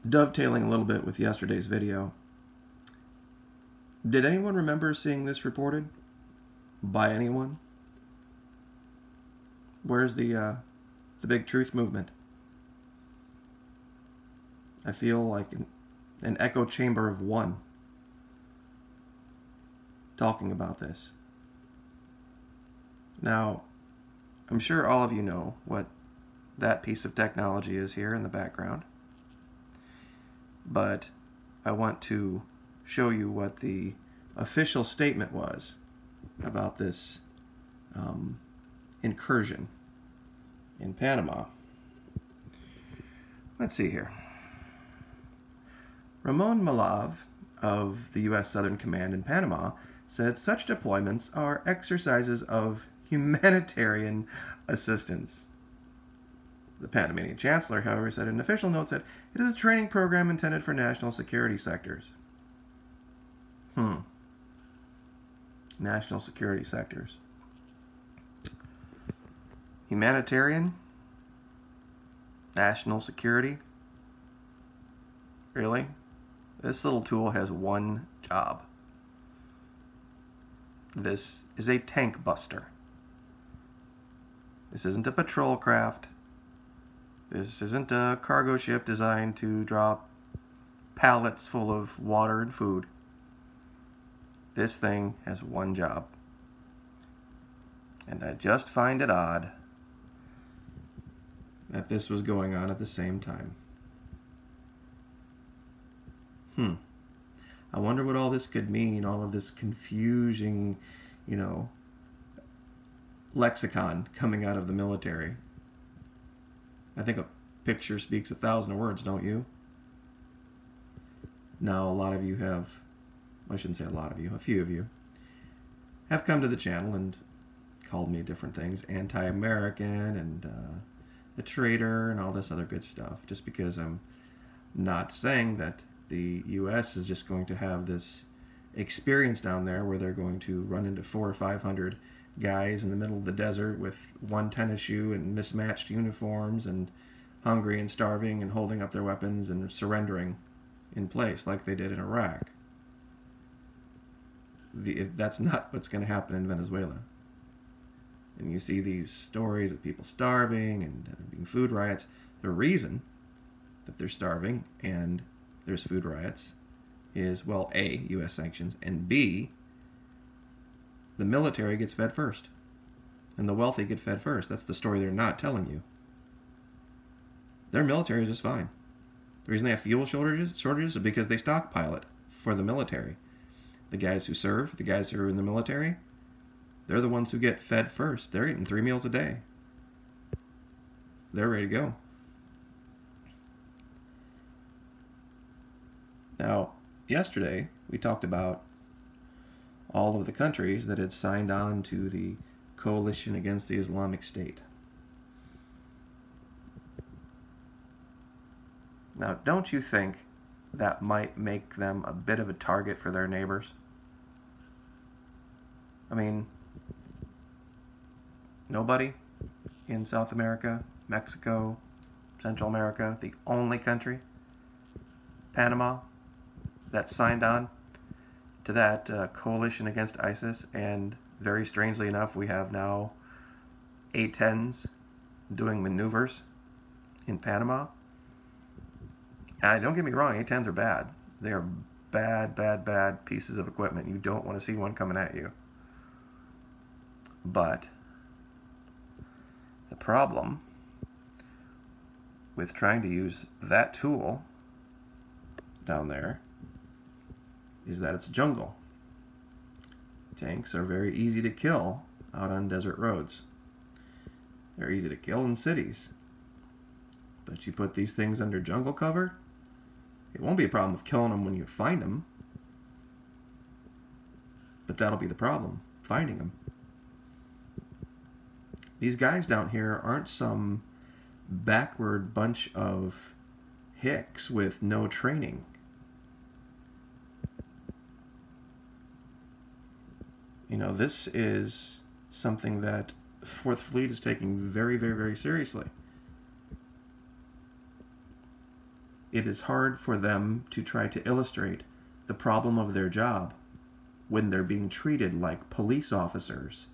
Dovetailing a little bit with yesterday's video, did anyone remember seeing this reported by anyone? Where's the big truth movement? I feel like an echo chamber of one talking about this. Now, I'm sure all of you know what that piece of technology is here in the background, but I want to show you what the official statement was about this incursion in Panama. Let's see here. Ramon Malav of the U.S. Southern Command in Panama said such deployments are exercises of humanitarian assistance. The Panamanian chancellor, however, said in an official note that it is a training program intended for national security sectors. National security sectors. Humanitarian? National security? Really? This little tool has one job. This is a tank buster. This isn't a patrol craft. This isn't a cargo ship designed to drop pallets full of water and food. This thing has one job. And I just find it odd that this was going on at the same time. I wonder what all this could mean, all of this confusing, lexicon coming out of the military. I think a picture speaks 1,000 words, don't you? Now, a lot of you have, I shouldn't say a lot of you, a few of you, have come to the channel and called me different things, anti-American and a traitor and all this other good stuff, just because I'm not saying that the U.S. is just going to have this experience down there where they're going to run into 400 or 500 guys in the middle of the desert with one tennis shoe and mismatched uniforms and hungry and starving and holding up their weapons and surrendering in place like they did in Iraq. That's not what's going to happen in Venezuela. And you see these stories of people starving and there being food riots. The reason that they're starving and there's food riots is, well, A, U.S. sanctions, and B, the military gets fed first. And the wealthy get fed first. That's the story they're not telling you. Their military is just fine. The reason they have fuel shortages is because they stockpile it for the military. The guys who serve, the guys who are in the military, they're the ones who get fed first. They're eating 3 meals a day. They're ready to go. Now, yesterday, we talked about all of the countries that had signed on to the coalition against the Islamic State. Now, don't you think that might make them a bit of a target for their neighbors? I mean, nobody in South America, Mexico, Central America, the only country, Panama, that signed on to that coalition against ISIS, and very strangely enough, we have now A-10s doing maneuvers in Panama. Don't get me wrong, A-10s are bad. They are bad, bad, bad pieces of equipment. You don't want to see one coming at you. But the problem with trying to use that tool down there is that it's jungle. Tanks are very easy to kill out on desert roads. They're easy to kill in cities. But you put these things under jungle cover, it won't be a problem of killing them when you find them. But that'll be the problem, finding them. These guys down here aren't some backward bunch of hicks with no training. This is something that the 4th Fleet is taking very, very, very seriously. it is hard for them to try to illustrate the problem of their job when they're being treated like police officers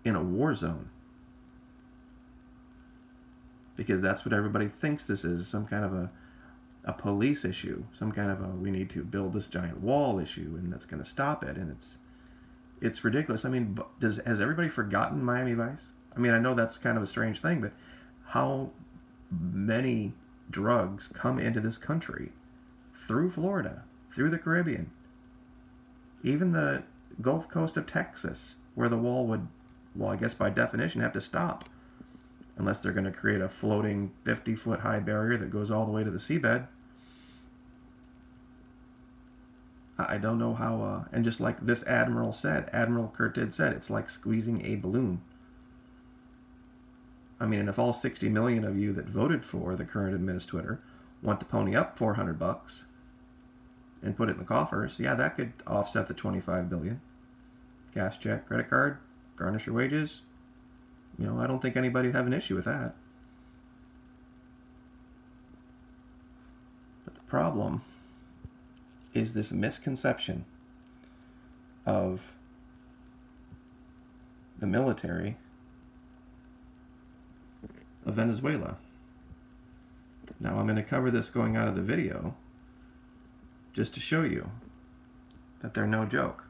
in a war zone. Because that's what everybody thinks this is, some kind of a police issue, some kind of a we need to build this giant wall issue and that's going to stop it. And it's ridiculous. I mean, has everybody forgotten Miami Vice? I mean, I know that's kind of a strange thing, but how many drugs come into this country through Florida, through the Caribbean, even the Gulf Coast of Texas, where the wall would, well, I guess by definition, have to stop, unless they're going to create a floating 50-foot high barrier that goes all the way to the seabed. I don't know how, and just like this Admiral Curtid said, it's like squeezing a balloon. I mean, and if all 60 million of you that voted for the current administrator want to pony up $400 and put it in the coffers, yeah, that could offset the $25 billion. Gas check, credit card, garnish your wages. You know, I don't think anybody would have an issue with that. But the problem is this misconception of the military of Venezuela. Now I'm going to cover this going out of the video just to show you that they're no joke.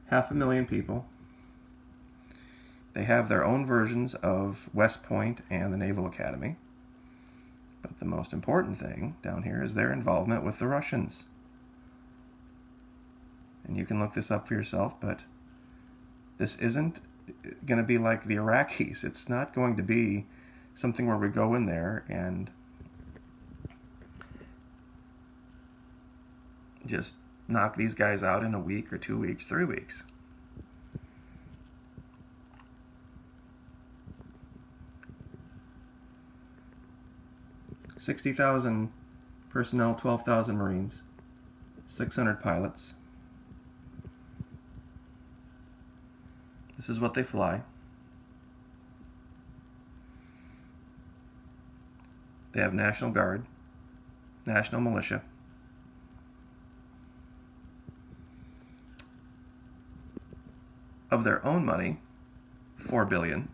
500,000 people. They have their own versions of West Point and the Naval Academy. But the most important thing down here is their involvement with the Russians. And you can look this up for yourself, but this isn't going to be like the Iraqis. It's not going to be something where we go in there and just knock these guys out in a week or 2 weeks, 3 weeks. $60,000 personnel, 12,000 Marines, 600 pilots. This is what they fly. They have National Guard, National Militia. Of their own money, $4 billion,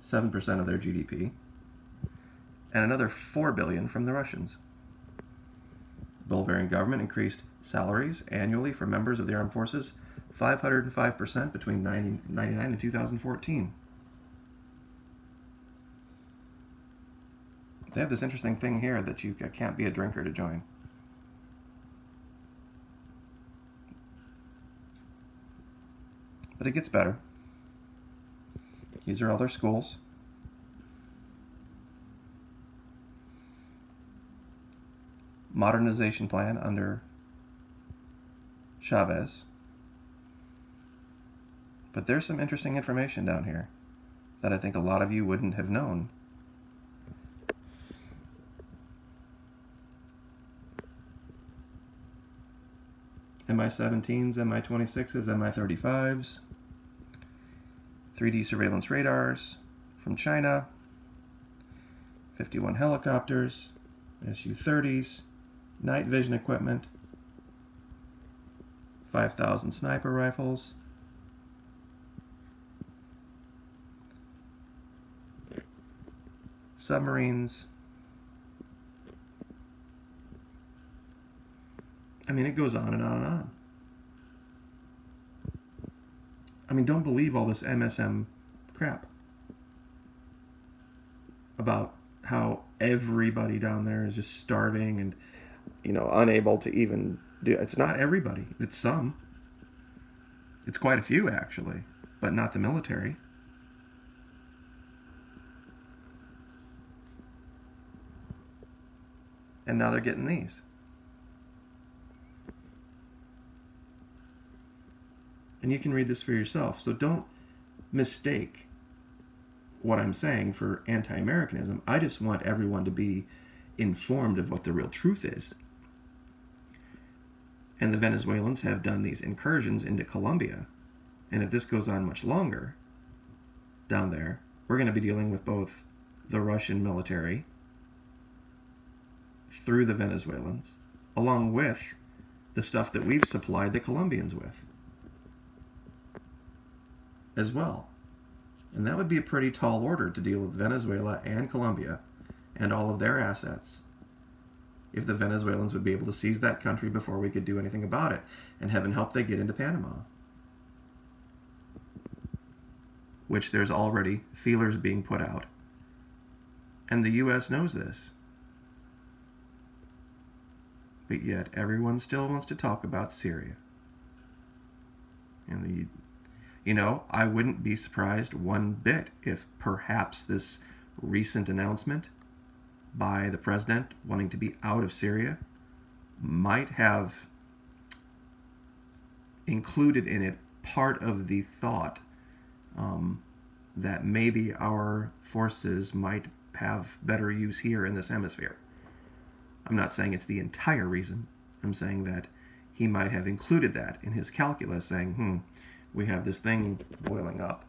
7% of their GDP, and another $4 billion from the Russians. The Bulgarian government increased salaries annually for members of the armed forces 505% between 1999 and 2014. They have this interesting thing here that you can't be a drinker to join. But it gets better. These are all their schools. Modernization plan under Chavez. But there's some interesting information down here that I think a lot of you wouldn't have known. Mi-17s, Mi-26s, Mi-35s, 3D surveillance radars from China, 51 helicopters, Su-30s, night vision equipment, 5,000 sniper rifles, submarines. I mean, it goes on and on and on. I mean, don't believe all this MSM crap about how everybody down there is just starving and, you know, unable to even do it. It's not everybody. It's some. It's quite a few, actually, but not the military. And now they're getting these. And you can read this for yourself. So don't mistake what I'm saying for anti-Americanism. I just want everyone to be informed of what the real truth is. And the Venezuelans have done these incursions into Colombia. And if this goes on much longer down there, we're going to be dealing with both the Russian military through the Venezuelans, along with the stuff that we've supplied the Colombians with as well. And that would be a pretty tall order to deal with Venezuela and Colombia and all of their assets, if the Venezuelans would be able to seize that country before we could do anything about it. And heaven help they get into Panama, which there's already feelers being put out. And the U.S. knows this. But yet everyone still wants to talk about Syria. And I wouldn't be surprised one bit if perhaps this recent announcement by the president wanting to be out of Syria might have included in it part of the thought that maybe our forces might have better use here in this hemisphere. I'm not saying it's the entire reason. I'm saying that he might have included that in his calculus, saying, we have this thing boiling up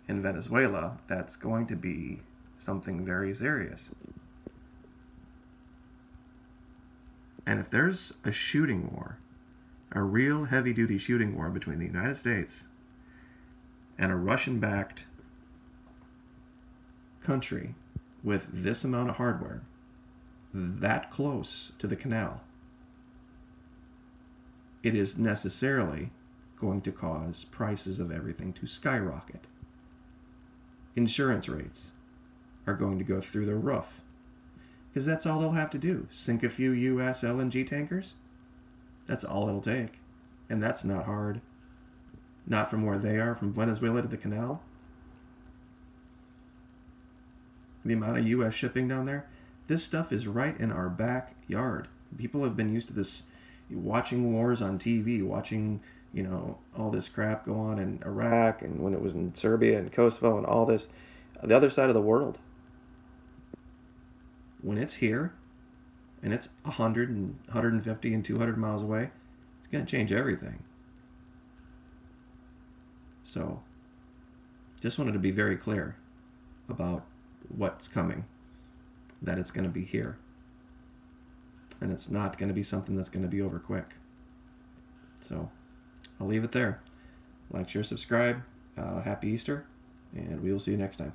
in Venezuela that's going to be something very serious. And if there's a shooting war, a real heavy-duty shooting war between the United States and a Russian-backed country with this amount of hardware, that close to the canal, it is necessarily going to cause prices of everything to skyrocket. Insurance rates are going to go through the roof, because that's all they'll have to do. Sink a few U.S. LNG tankers. That's all it'll take. And that's not hard. Not from where they are, from Venezuela to the canal. The amount of U.S. shipping down there, this stuff is right in our backyard. People have been used to this, watching wars on TV, watching, all this crap go on in Iraq, and when it was in Serbia and Kosovo and all this, the other side of the world. When it's here, and it's 100 and 150 and 200 miles away, it's going to change everything. So, just wanted to be very clear about what's coming, that it's going to be here. And it's not going to be something that's going to be over quick. So, I'll leave it there. Like, share, subscribe. Happy Easter, and we will see you next time.